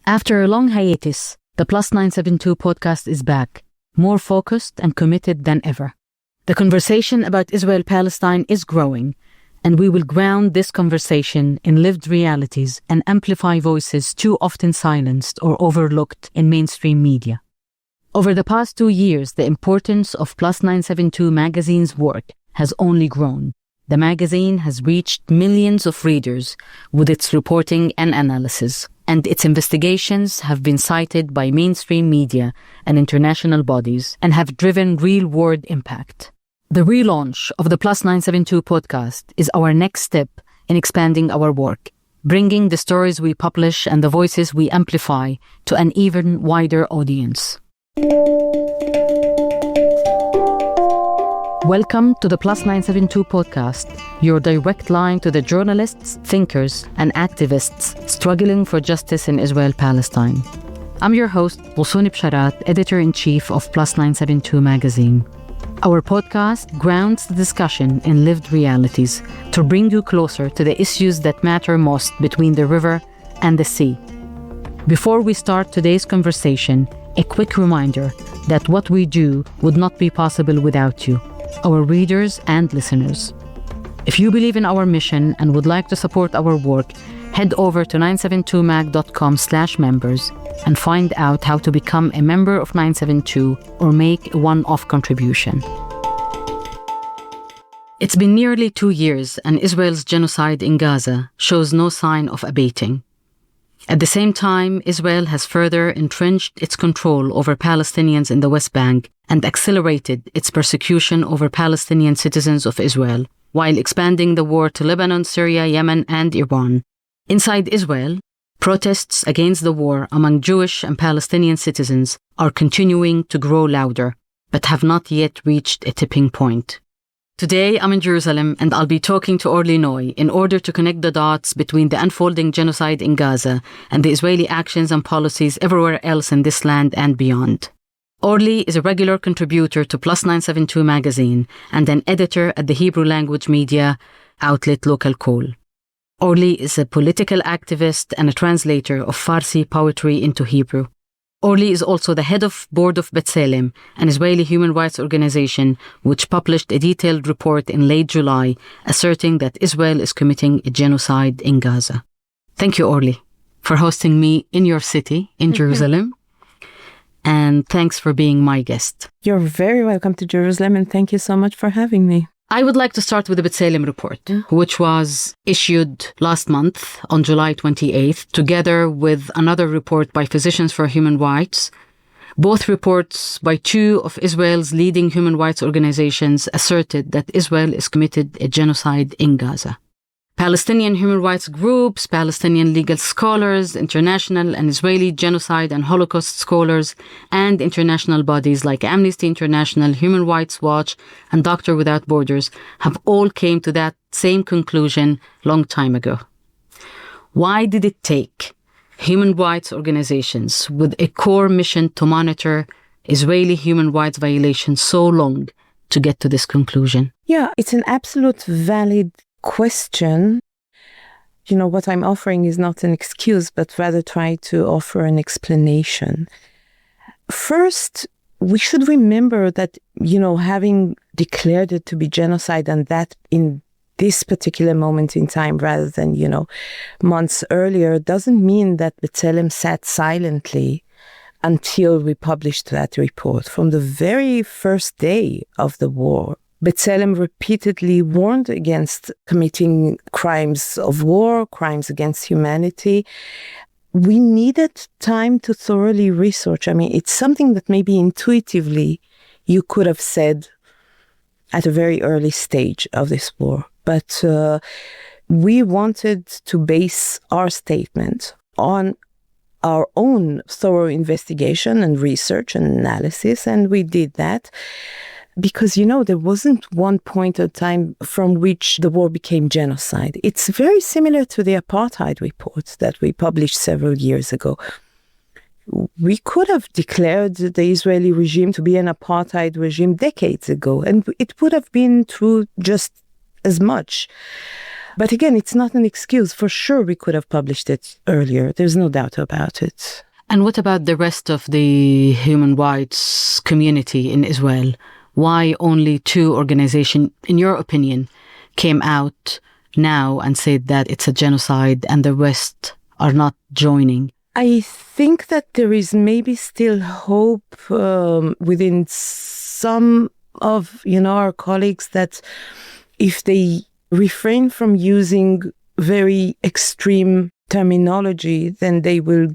After a long hiatus, the Plus 972 podcast is back, more focused and committed than ever. The conversation about Israel-Palestine is growing, and we will ground this conversation in lived realities and amplify voices too often silenced or overlooked in mainstream media. Over the past 2 years, the importance of Plus 972 magazine's work has only grown. The magazine has reached millions of readers with its reporting and analysis, and its investigations have been cited by mainstream media and international bodies and have driven real-world impact. The relaunch of the Plus 972 podcast is our next step in expanding our work, bringing the stories we publish and the voices we amplify to an even wider audience. Welcome to the Plus 972 podcast, your direct line to the journalists, thinkers, and activists struggling for justice in Israel-Palestine. I'm your host, Ghussoon Bsharat, Editor-in-Chief of Plus 972 magazine. Our podcast grounds the discussion in lived realities to bring you closer to the issues that matter most between the river and the sea. Before we start today's conversation, a quick reminder that what we do would not be possible without you, our readers and listeners. If you believe in our mission and would like to support our work, head over to 972mag.com/members and find out how to become a member of 972 or make a one-off contribution. It's been nearly 2 years and Israel's genocide in Gaza shows no sign of abating. At the same time, Israel has further entrenched its control over Palestinians in the West Bank and accelerated its persecution over Palestinian citizens of Israel, while expanding the war to Lebanon, Syria, Yemen, and Iran. Inside Israel, protests against the war among Jewish and Palestinian citizens are continuing to grow louder, but have not yet reached a tipping point. Today, I'm in Jerusalem and I'll be talking to Orly Noy in order to connect the dots between the unfolding genocide in Gaza and the Israeli actions and policies everywhere else in this land and beyond. Orly is a regular contributor to Plus 972 magazine and an editor at the Hebrew language media outlet Local Call. Orly is a political activist and a translator of Farsi poetry into Hebrew. Orly is also the head of board of B'Tselem, an Israeli human rights organization which published a detailed report in late July asserting that Israel is committing a genocide in Gaza. Thank you, Orly, for hosting me in your city, in Jerusalem. And thanks for being my guest. You're very welcome to Jerusalem, and thank you so much for having me. I would like to start with the B'Tselem report, which was issued last month on July 28th, together with another report by Physicians for Human Rights. Both reports by two of Israel's leading human rights organizations asserted that Israel is committed a genocide in Gaza. Palestinian human rights groups, Palestinian legal scholars, international and Israeli genocide and Holocaust scholars, and international bodies like Amnesty International, Human Rights Watch, and Doctors Without Borders have all came to that same conclusion long time ago. Why did it take human rights organizations with a core mission to monitor Israeli human rights violations so long to get to this conclusion? Yeah, it's an absolute valid question. You know, what I'm offering is not an excuse, but rather try to offer an explanation. First, we should remember that, having declared it to be genocide, and that in this particular moment in time rather than, months earlier, doesn't mean that B'Tselem sat silently until we published that report. From the very first day of the war, B'Tselem repeatedly warned against committing crimes of war, crimes against humanity. We needed time to thoroughly research. It's something that maybe intuitively you could have said at a very early stage of this war. But we wanted to base our statement on our own thorough investigation and research and analysis, and we did that. Because, there wasn't one point of time from which the war became genocide. It's very similar to the apartheid report that we published several years ago. We could have declared the Israeli regime to be an apartheid regime decades ago, and it would have been true just as much. But again, it's not an excuse. For sure, we could have published it earlier. There's no doubt about it. And what about the rest of the human rights community in Israel? Why only two organizations, in your opinion, came out now and said that it's a genocide and the rest are not joining? I think that there is maybe still hope within some of our colleagues that if they refrain from using very extreme terminology, then they will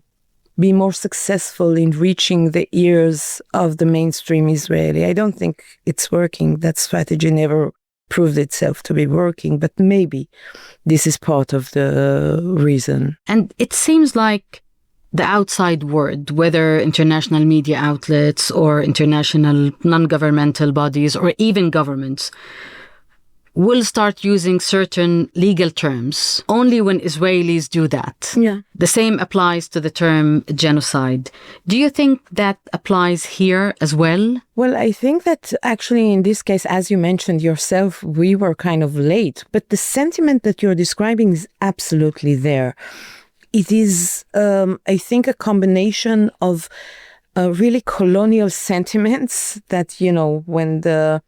be more successful in reaching the ears of the mainstream Israeli. I don't think it's working. That strategy never proved itself to be working, but maybe this is part of the reason. And it seems like the outside world, whether international media outlets or international non-governmental bodies or even governments, will start using certain legal terms only when Israelis do that. Yeah. The same applies to the term genocide. Do you think that applies here as well? Well, I think that actually in this case, as you mentioned yourself, we were kind of late. But the sentiment that you're describing is absolutely there. It is, I think, a combination of really colonial sentiments that, when the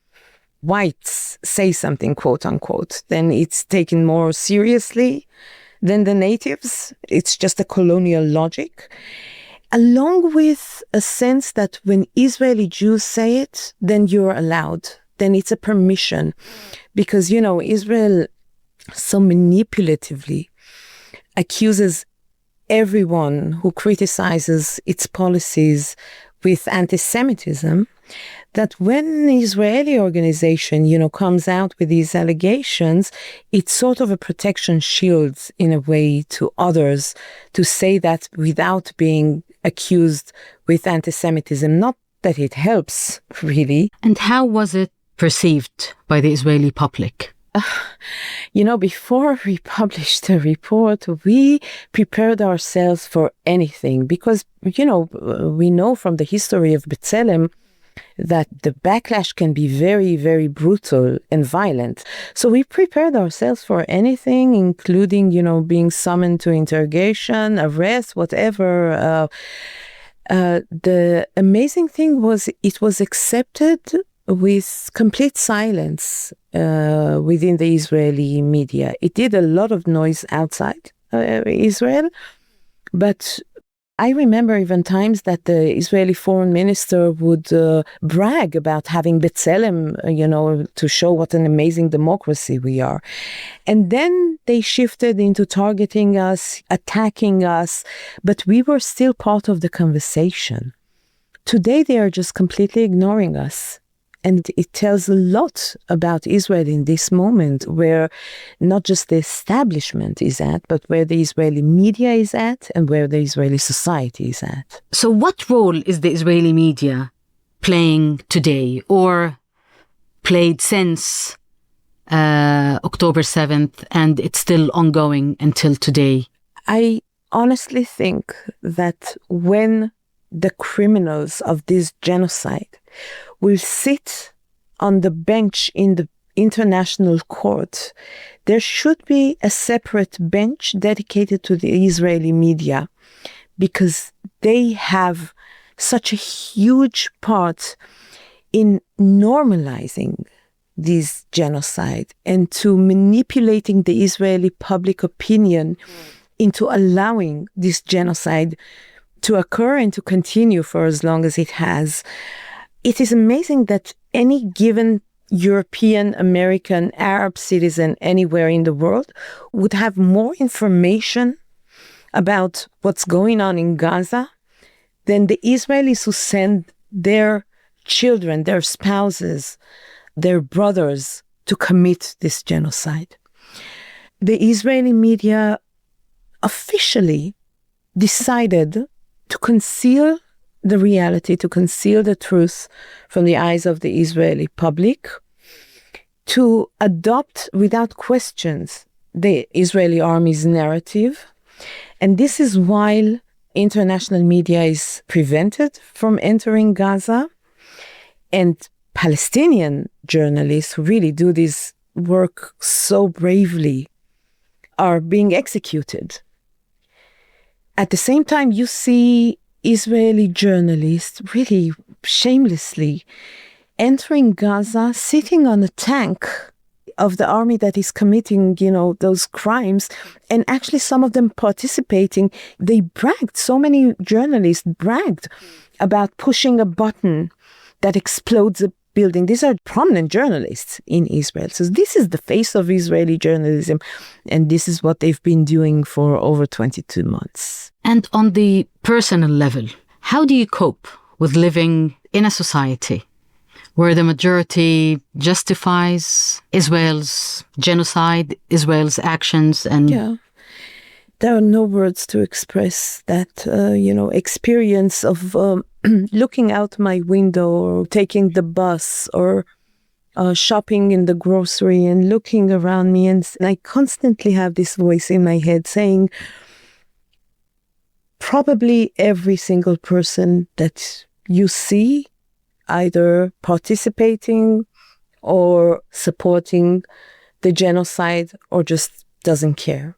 whites say something, quote unquote, then it's taken more seriously than the natives. It's just a colonial logic, along with a sense that when Israeli Jews say it, then you're allowed. Then it's a permission. Because, Israel so manipulatively accuses everyone who criticizes its policies with anti-Semitism, that when an Israeli organization, comes out with these allegations, it's sort of a protection shield in a way to others to say that without being accused with anti-Semitism. Not that it helps, really. And how was it perceived by the Israeli public? Before we published the report, we prepared ourselves for anything because, we know from the history of B'Tselem that the backlash can be very, very brutal and violent. So we prepared ourselves for anything, including, being summoned to interrogation, arrest, whatever. The amazing thing was it was accepted with complete silence within the Israeli media. It did a lot of noise outside Israel, but I remember even times that the Israeli foreign minister would brag about having B'Tselem, to show what an amazing democracy we are. And then they shifted into targeting us, attacking us, but we were still part of the conversation. Today, they are just completely ignoring us. And it tells a lot about Israel in this moment, where not just the establishment is at, but where the Israeli media is at and where the Israeli society is at. So what role is the Israeli media playing today or played since October 7th, and it's still ongoing until today? I honestly think that when the criminals of this genocide will sit on the bench in the international court, there should be a separate bench dedicated to the Israeli media, because they have such a huge part in normalizing this genocide and to manipulating the Israeli public opinion into allowing this genocide to occur and to continue for as long as it has. It is amazing that any given European, American, Arab citizen anywhere in the world would have more information about what's going on in Gaza than the Israelis who send their children, their spouses, their brothers to commit this genocide. The Israeli media officially decided to conceal the reality, to conceal the truth from the eyes of the Israeli public, to adopt without questions the Israeli army's narrative. And this is while international media is prevented from entering Gaza, and Palestinian journalists who really do this work so bravely are being executed. At the same time, you see Israeli journalists really shamelessly entering Gaza, sitting on a tank of the army that is committing, those crimes, and actually some of them participating. They bragged, so many journalists bragged about pushing a button that explodes a building. These are prominent journalists in Israel. So this is the face of Israeli journalism, and this is what they've been doing for over 22 months. And on the personal level, how do you cope with living in a society where the majority justifies Israel's genocide, Israel's actions, and... Yeah. There are no words to express that, experience of looking out my window or taking the bus or shopping in the grocery and looking around me. And I constantly have this voice in my head saying, probably every single person that you see either participating or supporting the genocide or just doesn't care.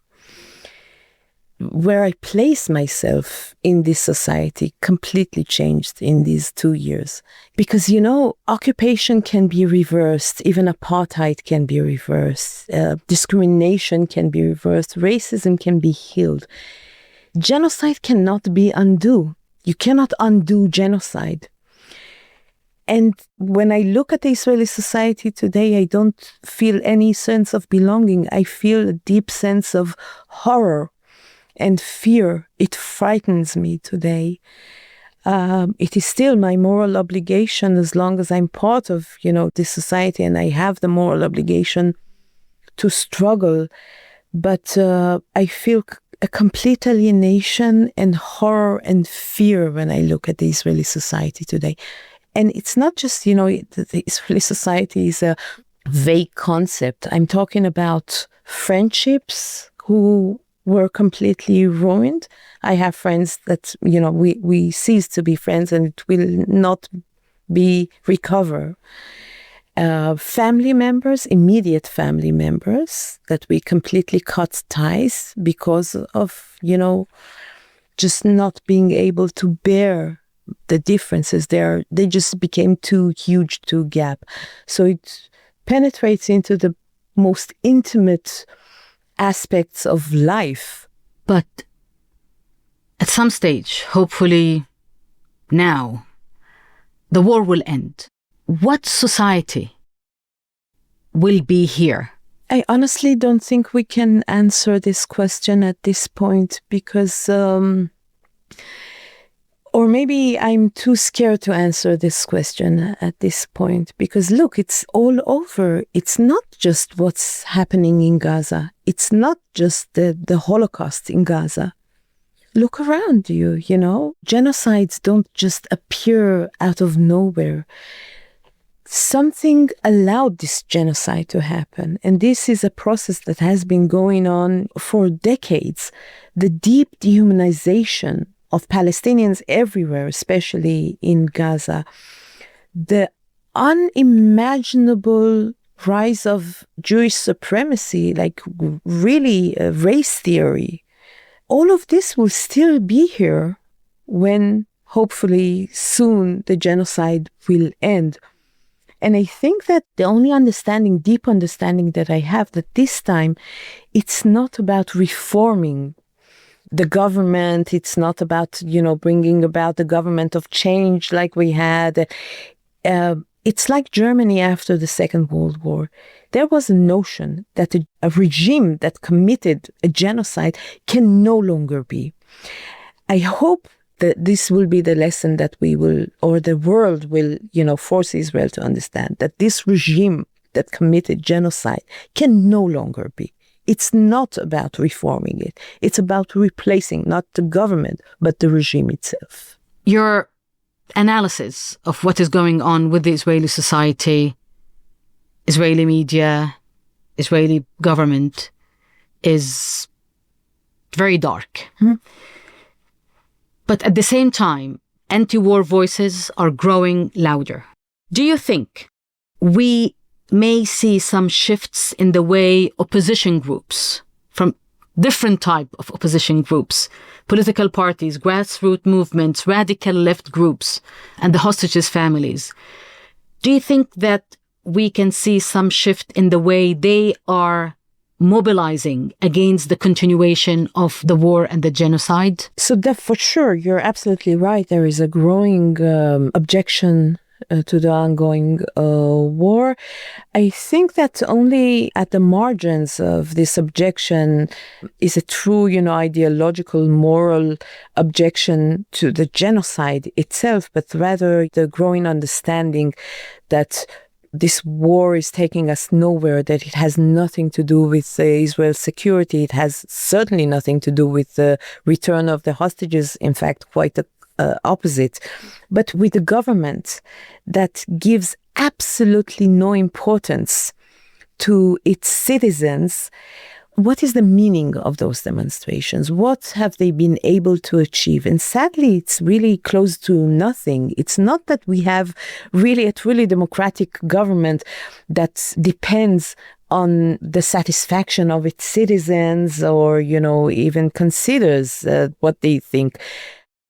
Where I place myself in this society completely changed in these 2 years. Because, occupation can be reversed, even apartheid can be reversed, discrimination can be reversed, racism can be healed. Genocide cannot be undone. You cannot undo genocide. And when I look at the Israeli society today, I don't feel any sense of belonging. I feel a deep sense of horror and fear. It frightens me today. It is still my moral obligation, as long as I'm part of, this society, and I have the moral obligation to struggle. But I feel a complete alienation and horror and fear when I look at the Israeli society today. And it's not just, the Israeli society is a vague concept. I'm talking about friendships who were completely ruined. I have friends that, we cease to be friends and it will not be recover. Family members, immediate family members, that we completely cut ties because of, just not being able to bear the differences. They just became too huge to gap. So it penetrates into the most intimate aspects of life. But at some stage, hopefully now, the war will end. What society will be here? I honestly don't think we can answer this question at this point because, or maybe I'm too scared to answer this question at this point because look, it's all over. It's not just what's happening in Gaza. It's not just the Holocaust in Gaza. Look around you, genocides don't just appear out of nowhere. Something allowed this genocide to happen. And this is a process that has been going on for decades. The deep dehumanization of Palestinians everywhere, especially in Gaza. The unimaginable rise of Jewish supremacy, like really race theory. All of this will still be here when hopefully soon the genocide will end. And I think that the only deep understanding that I have, that this time it's not about reforming the government. It's not about, bringing about the government of change like we had. It's like Germany after the Second World War. There was a notion that a regime that committed a genocide can no longer be. I hope that this will be the lesson that we will, or the world will, force Israel to understand, that this regime that committed genocide can no longer be. It's not about reforming it. It's about replacing not the government, but the regime itself. Your analysis of what is going on with the Israeli society, Israeli media, Israeli government is very dark. But at the same time, anti-war voices are growing louder. Do you think we may see some shifts in the way opposition groups from different type of opposition groups, political parties, grassroots movements, radical left groups, and the hostages' families. Do you think that we can see some shift in the way they are mobilizing against the continuation of the war and the genocide? So that for sure, you're absolutely right. There is a growing objection to the ongoing war. I think that only at the margins of this objection is a true, ideological, moral objection to the genocide itself, but rather the growing understanding that this war is taking us nowhere, that it has nothing to do with Israel's security. It has certainly nothing to do with the return of the hostages. In fact, quite the opposite. But with a government that gives absolutely no importance to its citizens, what is the meaning of those demonstrations? What have they been able to achieve? And sadly, it's really close to nothing. It's not that we have really a truly democratic government that depends on the satisfaction of its citizens or, even considers what they think.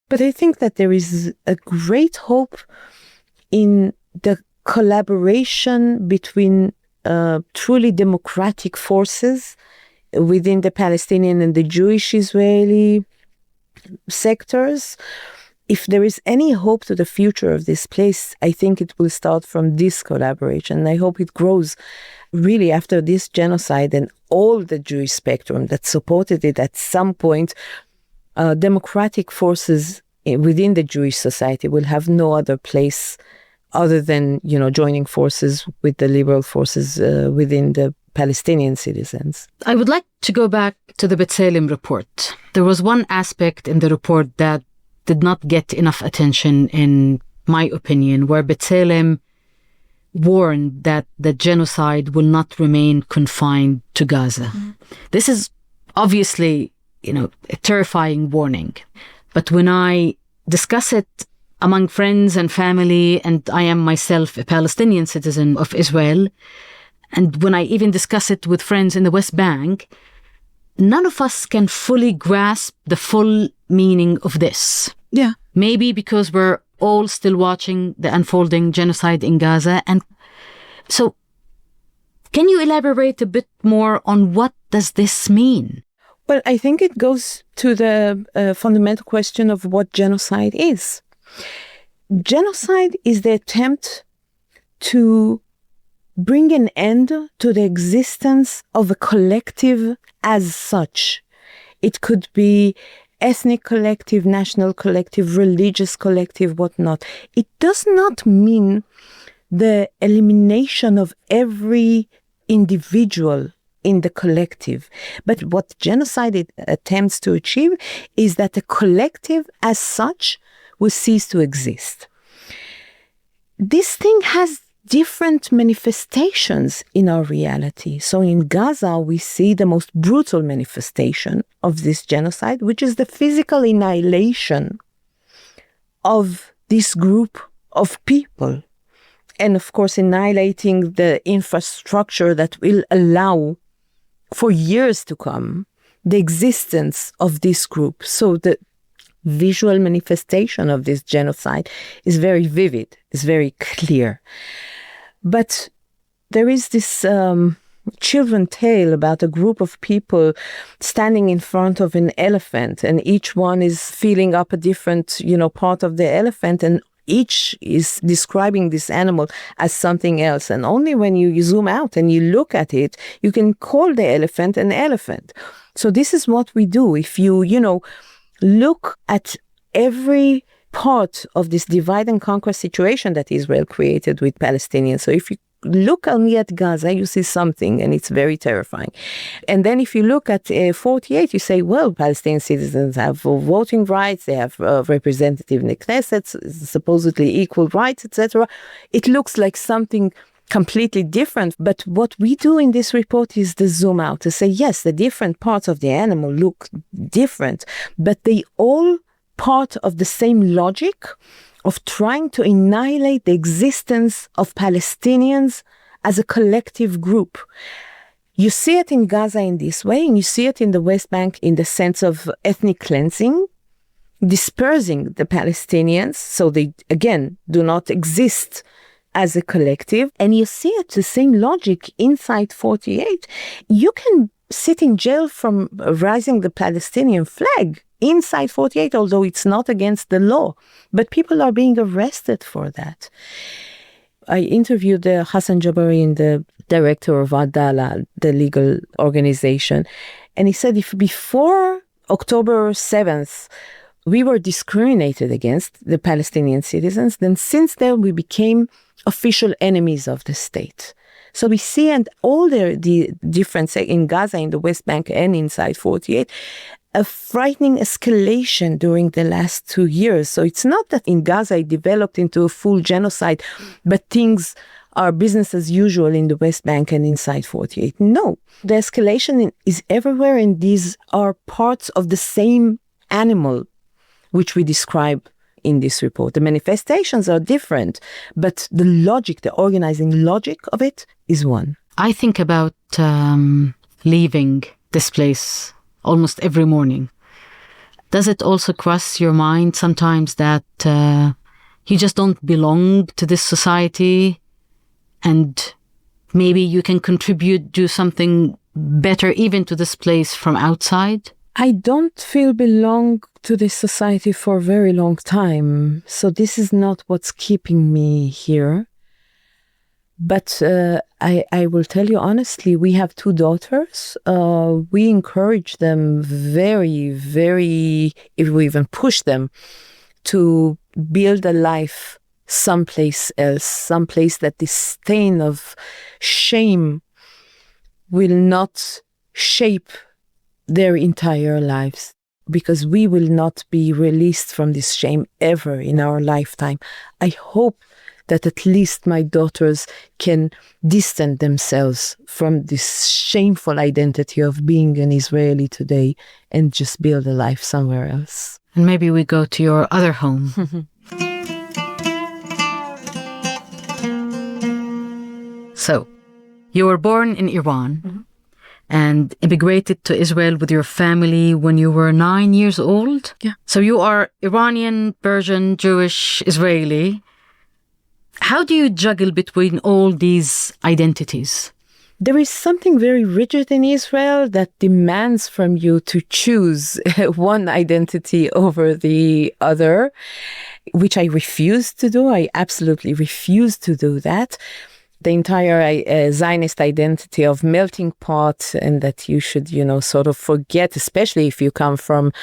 But I think that there is a great hope in the collaboration between truly democratic forces within the Palestinian and the Jewish Israeli sectors. If there is any hope to the future of this place, I think it will start from this collaboration. I hope it grows really after this genocide and all the Jewish spectrum that supported it at some point. Democratic forces within the Jewish society will have no other place other than, joining forces with the liberal forces within the Palestinian citizens. I would like to go back to the B'Tselem report. There was one aspect in the report that did not get enough attention, in my opinion, where B'Tselem warned that the genocide will not remain confined to Gaza. This is obviously, a terrifying warning. But when I discuss it among friends and family, and I am myself a Palestinian citizen of Israel, and when I even discuss it with friends in the West Bank, none of us can fully grasp the full meaning of this. Yeah. Maybe because we're all still watching the unfolding genocide in Gaza. And so, can you elaborate a bit more on what does this mean? Well, I think it goes to the fundamental question of what genocide is. Genocide is the attempt to bring an end to the existence of a collective as such. It could be ethnic collective, national collective, religious collective, whatnot. It does not mean the elimination of every individual in the collective. But what genocide attempts to achieve is that the collective as such will cease to exist. This thing has different manifestations in our reality. So in Gaza, we see the most brutal manifestation of this genocide, which is the physical annihilation of this group of people. And of course, annihilating the infrastructure that will allow for years to come the existence of this group. So the visual manifestation of this genocide is very vivid, is very clear. But there is this children's tale about a group of people standing in front of an elephant, and each one is filling up a different, part of the elephant, and each is describing this animal as something else. And only when you zoom out and you look at it, you can call the elephant an elephant. So this is what we do. If you, look at every part of this divide and conquer situation that Israel created with Palestinians. So if you look only at Gaza, you see something, and it's very terrifying. And then if you look at 48, you say, well, Palestinian citizens have voting rights, they have representative in the Knesset, supposedly equal rights, etc. It looks like something completely different. But what we do in this report is the zoom out, to say, yes, the different parts of the animal look different, but they all part of the same logic of trying to annihilate the existence of Palestinians as a collective group. You see it in Gaza in this way, and you see it in the West Bank in the sense of ethnic cleansing, dispersing the Palestinians so they, again, do not exist as a collective. And you see it, the same logic inside 48. You can sit in jail from raising the Palestinian flag inside 48, although it's not against the law. But people are being arrested for that. I interviewed Hassan Jabarin, the director of Adala, the legal organization, and he said if before October 7th, we were discriminated against, the Palestinian citizens, then since then we became official enemies of the state. So we see, and all the difference in Gaza, in the West Bank and inside 48, a frightening escalation during the last 2 years. So it's not that in Gaza it developed into a full genocide, but things are business as usual in the West Bank and inside 48. No, the escalation is everywhere, and these are parts of the same animal which we describe in this report. The manifestations are different, but the logic, the organizing logic of it is one. I think about leaving this place almost every morning. Does it also cross your mind sometimes that you just don't belong to this society, and maybe you can contribute, do something better even to this place from outside? I don't feel belong to this society for a very long time, so this is not what's keeping me here. But I will tell you honestly, we have 2 daughters. We encourage them very, very, if we even push them, to build a life someplace else, someplace that the stain of shame will not shape their entire lives, because we will not be released from this shame ever in our lifetime. I hope that at least my daughters can distance themselves from this shameful identity of being an Israeli today and just build a life somewhere else. And maybe we go to your other home. So, you were born in Iran and immigrated to Israel with your family when you were 9 years old? Yeah. So you are Iranian, Persian, Jewish, Israeli. How do you juggle between all these identities? There is something very rigid in Israel that demands from you to choose one identity over the other, which I refuse to do. I absolutely refuse to do that. The entire Zionist identity of melting pot, and that you should, sort of forget, especially if you come from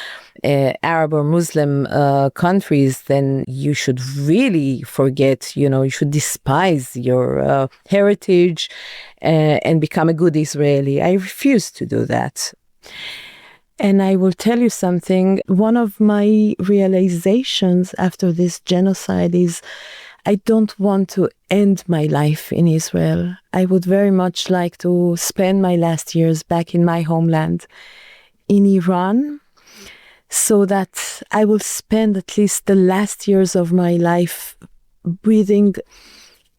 Arab or Muslim countries, then you should really forget, you should despise your heritage and become a good Israeli. I refuse to do that. And I will tell you something. One of my realizations after this genocide is I don't want to end my life in Israel. I would very much like to spend my last years back in my homeland in Iran, so that I will spend at least the last years of my life breathing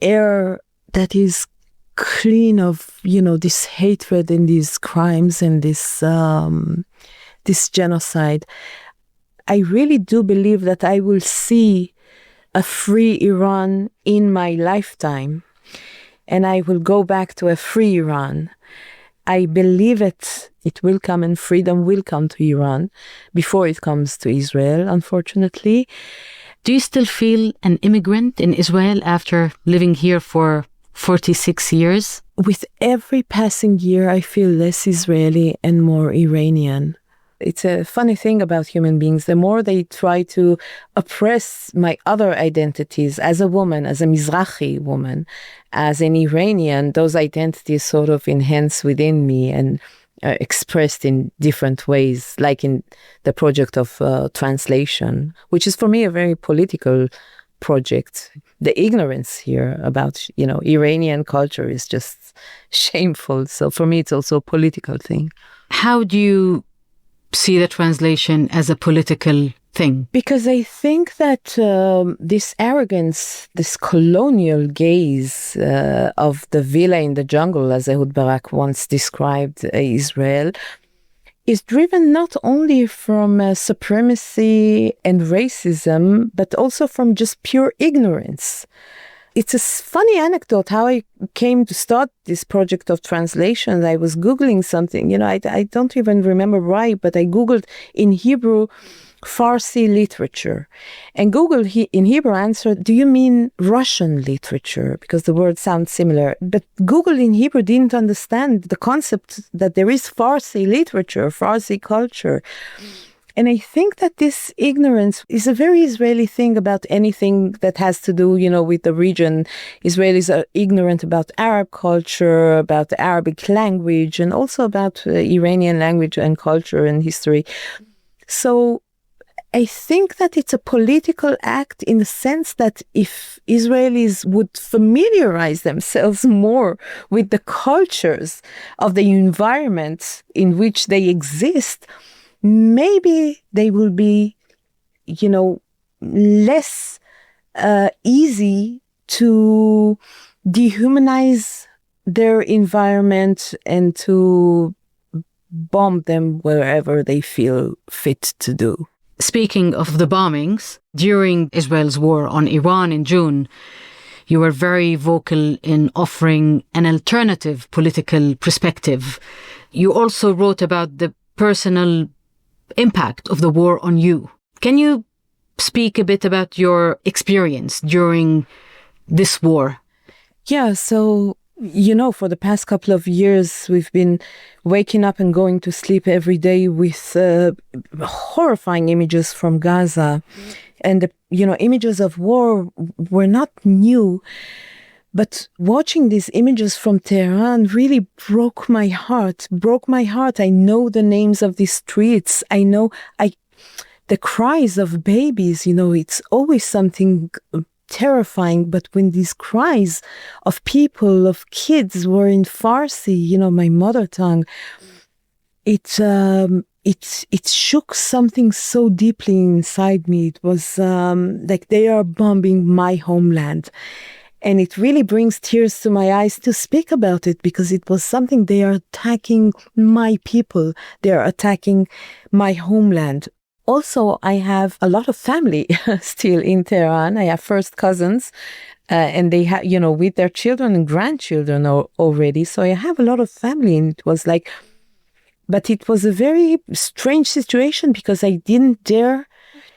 air that is clean of, this hatred and these crimes and this genocide. I really do believe that I will see a free Iran in my lifetime, and I will go back to a free Iran. I believe it will come, and freedom will come to Iran before it comes to Israel, unfortunately. Do you still feel an immigrant in Israel after living here for 46 years? With every passing year, I feel less Israeli and more Iranian. It's a funny thing about human beings. The more they try to oppress my other identities as a woman, as a Mizrahi woman, as an Iranian, those identities sort of enhance within me and are expressed in different ways, like in the project of translation, which is for me a very political project. The ignorance here about, Iranian culture is just shameful. So for me, it's also a political thing. How do you see the translation as a political thing? Because I think that this arrogance, this colonial gaze of the villa in the jungle, as Ehud Barak once described Israel, is driven not only from supremacy and racism, but also from just pure ignorance. It's a funny anecdote how I came to start this project of translation. I was Googling something, I don't even remember why, but I Googled in Hebrew, Farsi literature. And Google in Hebrew answered, do you mean Russian literature? Because the word sounds similar. But Google in Hebrew didn't understand the concept that there is Farsi literature, Farsi culture. And I think that this ignorance is a very Israeli thing about anything that has to do, with the region. Israelis are ignorant about Arab culture, about the Arabic language, and also about Iranian language and culture and history. So I think that it's a political act in the sense that if Israelis would familiarize themselves more with the cultures of the environment in which they exist, maybe they will be, less easy to dehumanize their environment and to bomb them wherever they feel fit to do. Speaking of the bombings, during Israel's war on Iran in June, you were very vocal in offering an alternative political perspective. You also wrote about the personal impact of the war on you. Can you speak a bit about your experience during this war? Yeah, so, for the past couple of years, we've been waking up and going to sleep every day with horrifying images from Gaza. And, images of war were not new. But watching these images from Tehran really broke my heart. I know the names of these streets. I know the cries of babies, it's always something terrifying. But when these cries of people, of kids were in Farsi, my mother tongue, it shook something so deeply inside me. It was like they are bombing my homeland. And it really brings tears to my eyes to speak about it, because it was something they are attacking my people. They are attacking my homeland. Also, I have a lot of family still in Tehran. I have first cousins, and they have, with their children and grandchildren already. So I have a lot of family, and it was but it was a very strange situation because I didn't dare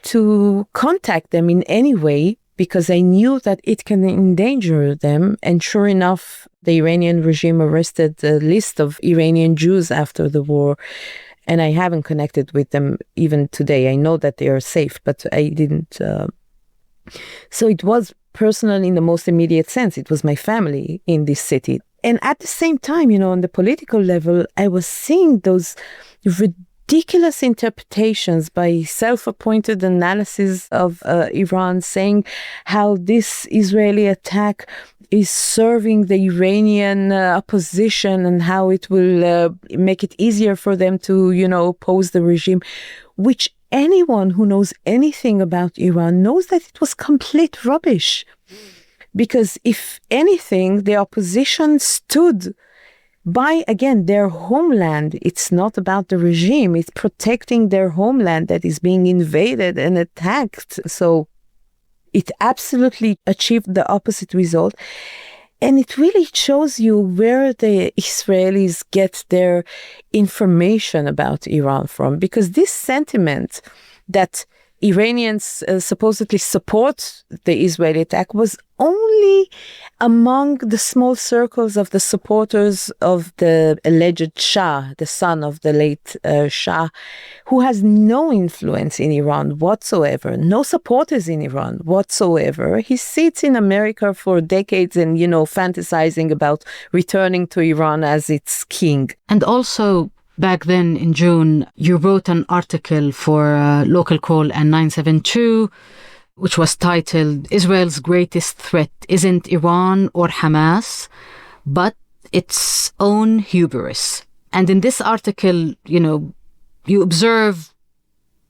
to contact them in any way, because I knew that it can endanger them. And sure enough, the Iranian regime arrested a list of Iranian Jews after the war. And I haven't connected with them even today. I know that they are safe, but I didn't. So it was personal in the most immediate sense. It was my family in this city. And at the same time, on the political level, I was seeing those ridiculous interpretations by self-appointed analysis of Iran, saying how this Israeli attack is serving the Iranian opposition and how it will make it easier for them to, oppose the regime, which anyone who knows anything about Iran knows that it was complete rubbish. Because if anything, the opposition stood by, again, their homeland. It's not about the regime. It's protecting their homeland that is being invaded and attacked. So it absolutely achieved the opposite result. And it really shows you where the Israelis get their information about Iran from. Because this sentiment that Iranians supposedly support the Israeli attack was only among the small circles of the supporters of the alleged Shah, the son of the late Shah, who has no influence in Iran whatsoever, no supporters in Iran whatsoever. He sits in America for decades and, fantasizing about returning to Iran as its king. And also, back then in June, you wrote an article for Local Call and 972, which was titled, Israel's Greatest Threat Isn't Iran or Hamas, but its own hubris. And in this article, you observe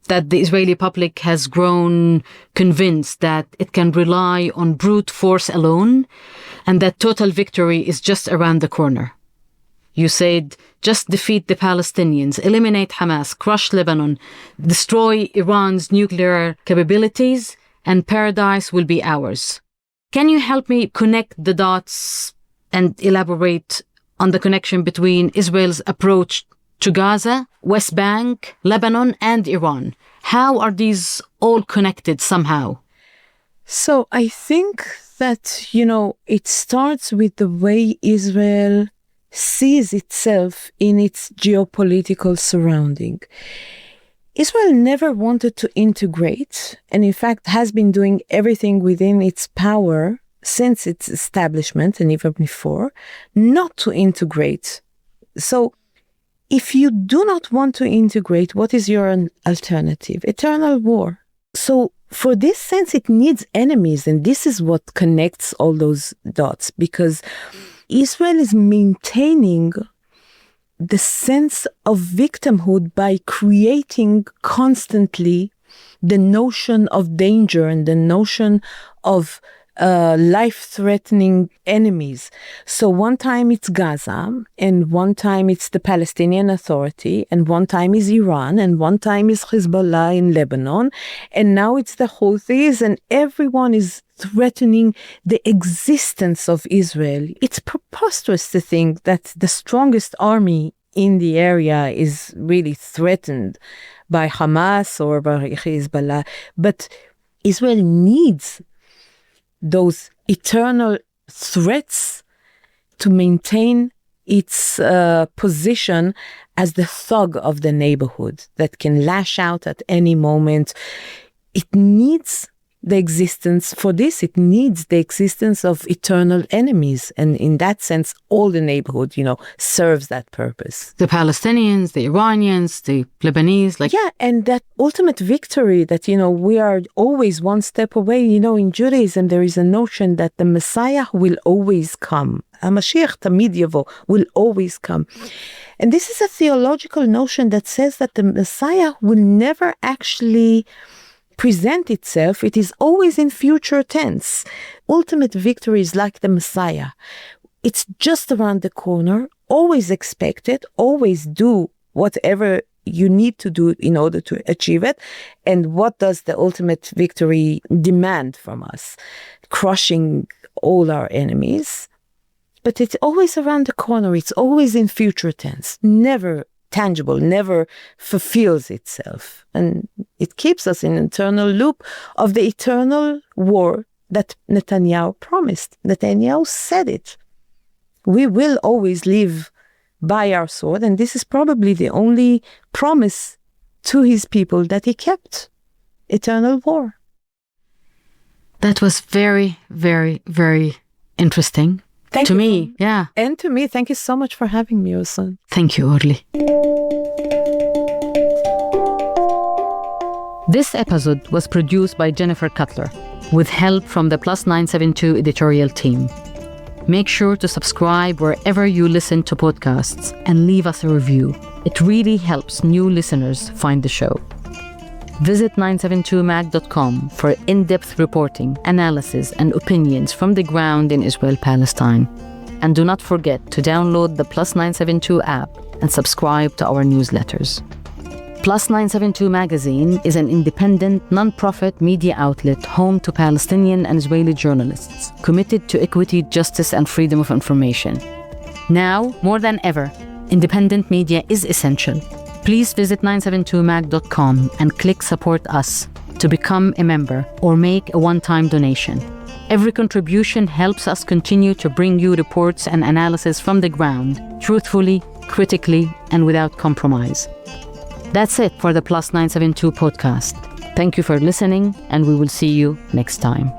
that the Israeli public has grown convinced that it can rely on brute force alone and that total victory is just around the corner. You said, just defeat the Palestinians, eliminate Hamas, crush Lebanon, destroy Iran's nuclear capabilities, and paradise will be ours. Can you help me connect the dots and elaborate on the connection between Israel's approach to Gaza, West Bank, Lebanon, and Iran? How are these all connected somehow? So I think that, it starts with the way Israel sees itself in its geopolitical surrounding. Israel never wanted to integrate, and in fact has been doing everything within its power since its establishment and even before, not to integrate. So if you do not want to integrate, what is your alternative? Eternal war. So for this sense, it needs enemies, and this is what connects all those dots, because Israel is maintaining the sense of victimhood by creating constantly the notion of danger and the notion of life-threatening enemies. So one time it's Gaza, and one time it's the Palestinian Authority, and one time is Iran, and one time is Hezbollah in Lebanon, and now it's the Houthis, and everyone is threatening the existence of Israel. It's preposterous to think that the strongest army in the area is really threatened by Hamas or by Hezbollah. But Israel needs those eternal threats to maintain its position as the thug of the neighborhood that can lash out at any moment. It needs the existence, for this, it needs the existence of eternal enemies. And in that sense, all the neighborhood, serves that purpose. The Palestinians, the Iranians, the Lebanese, Yeah, and that ultimate victory that, we are always one step away. In Judaism, there is a notion that the Messiah will always come. HaMashiach tamid yavo, will always come. And this is a theological notion that says that the Messiah will never actually present itself. It is always in future tense. Ultimate victory is like the Messiah. It's just around the corner, always expect it, always do whatever you need to do in order to achieve it. And what does the ultimate victory demand from us? Crushing all our enemies. But it's always around the corner. It's always in future tense, never tangible, never fulfills itself. And it keeps us in an eternal loop of the eternal war that Netanyahu promised. Netanyahu said it. We will always live by our sword, and this is probably the only promise to his people that he kept. Eternal war. That was very, very, very interesting. Thank you. To me, yeah. And to me, thank you so much for having me, Osan. Thank you, Orly. This episode was produced by Jennifer Cutler, with help from the Plus 972 editorial team. Make sure to subscribe wherever you listen to podcasts and leave us a review. It really helps new listeners find the show. Visit 972mag.com for in-depth reporting, analysis, and opinions from the ground in Israel-Palestine. And do not forget to download the Plus 972 app and subscribe to our newsletters. Plus 972 Magazine is an independent, non-profit media outlet home to Palestinian and Israeli journalists committed to equity, justice, and freedom of information. Now, more than ever, independent media is essential. Please visit 972mag.com and click Support Us to become a member or make a one-time donation. Every contribution helps us continue to bring you reports and analysis from the ground, truthfully, critically, and without compromise. That's it for the Plus 972 podcast. Thank you for listening, and we will see you next time.